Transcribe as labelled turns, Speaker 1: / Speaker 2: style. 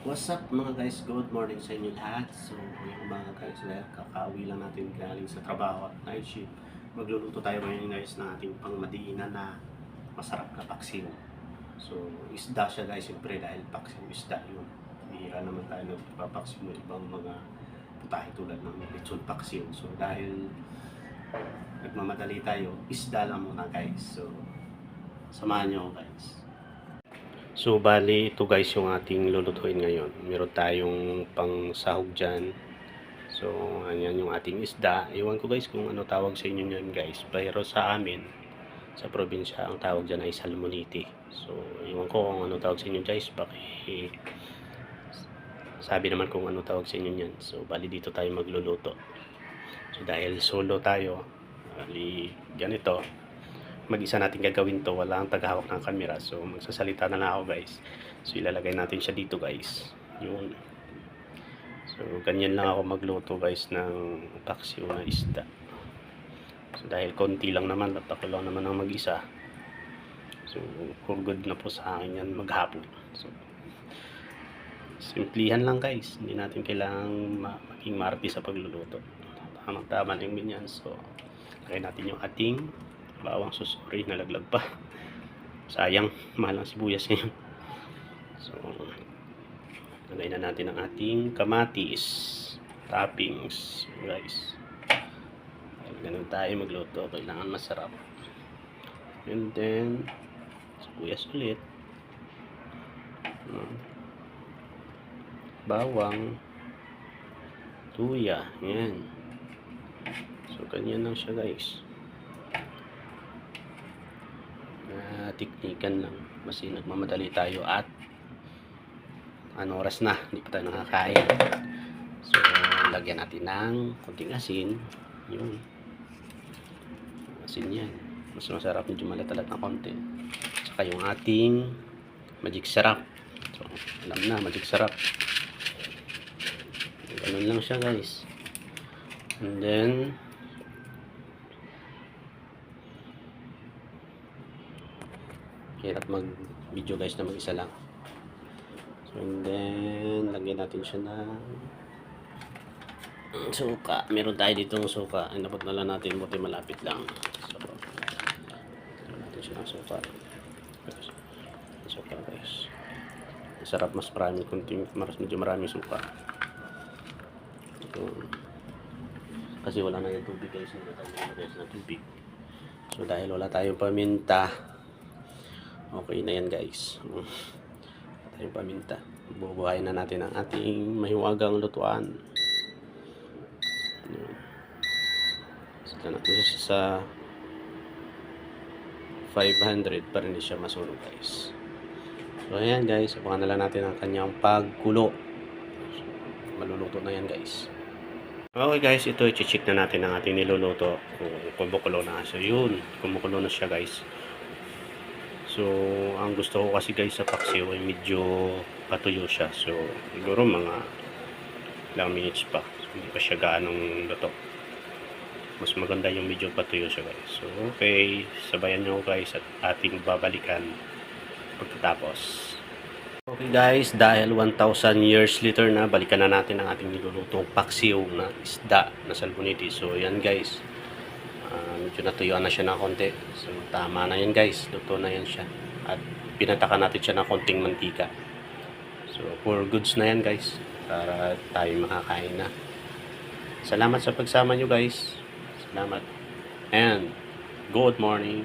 Speaker 1: What's up mga guys? Good morning sa inyo lahat. So, yung mga guys, kakauwi lang natin galing sa trabaho at night shift. Magluluto tayo ngayon guys ng ating pangmadiinan na masarap na paksiw. So, isda siya guys, siyempre dahil paksiw isda yun. Bihira naman tayo nagpapaksiw ng ibang mga putahe tulad ng lechon paksiw. So, dahil nagmamadali tayo, isda lang muna guys. So, samahan nyo guys. So, bali, ito guys yung ating lulutuin ngayon. Meron tayong pang sahog dyan. So, ayan yung ating isda. Iwan ko guys kung ano tawag sa inyo yan guys. Pero sa amin, sa probinsya, ang tawag dyan ay salmonite. So, iwan ko kung ano tawag sa inyo guys. Baki sabi naman kung ano tawag sa inyo yan. So, bali dito tayo magluluto. So, dahil solo tayo, bali ganito. Mag-isa natin gagawin to, wala ang tagahawak ng camera, so magsasalita na lang ako guys. So ilalagay natin siya dito guys, yun. So ganyan lang ako magluto guys ng paksiw na isda. So dahil konti lang naman at ako lang naman ang mag-isa, so for good na po sa akin yan maghapon. So simplihan lang guys, hindi natin kailangang maging marti sa pagluluto. Tamang-tama lang din yan. So lagay natin yung ating bawang, sorry, nalaglag pa, sayang, mahal ang sibuyas ngayon. So lagay na natin ang ating kamatis, toppings guys. Ganun tayo magluto, kailangan masarap. And then sibuyas ulit, bawang, tuya, yan. So ganyan lang siya guys. Tiknikan lang kasi nagmamadali tayo at oras na, hindi pa tayo nakakain. So lagyan natin ng konting asin, yun, asin yan, mas masarap, medyo malatalat na konti. Saka yung ating magic sarap. So alam na, magic sarap, ganun lang siya guys. And then hirap mag video guys na mag-isa lang. So and then lagyan natin siya ng suka. Meron tayo ditong suka, inabot na lang natin, buti malapit lang. So lagyan natin siya ng suka. Suka guys, masarap, mas marami kunting, medyo maraming suka. So, kasi wala na yung tubig guys, hindi tayo guys ng tubig. So dahil wala tayong paminta, okay na yan guys. Tayong paminta, bubuhayin na natin ang ating mahiwagang lutuan. Saka natin siya sa 500 para hindi siya masunog guys. So ayan guys, abangan na lang natin ang kanyang pagkulo. So, maluluto na yan guys. Okay guys, ito i-check na natin ang ating niluluto kung kumukulo na. So yun, kumukulo na siya guys. So, ang gusto ko kasi guys sa paksiw ay medyo patuyo siya. So, siguro mga ilang minutes pa. So, hindi pa siya gaanong luto. Mas maganda yung medyo patuyo siya guys. So, okay. Sabayan nyo guys at ating babalikan pagkatapos. Okay guys, dahil 1,000 years later na, balikan na natin ang ating nilulutong paksiw na isda na salmonite. So, yan guys. Medyo natuyuan na siya ng konti. So tama na yan guys, luto na yan siya. At pinatakan natin siya ng konting mantika. So for goods na yan guys, para tayo makakain na. Salamat sa pagsama nyo guys. Salamat and good morning.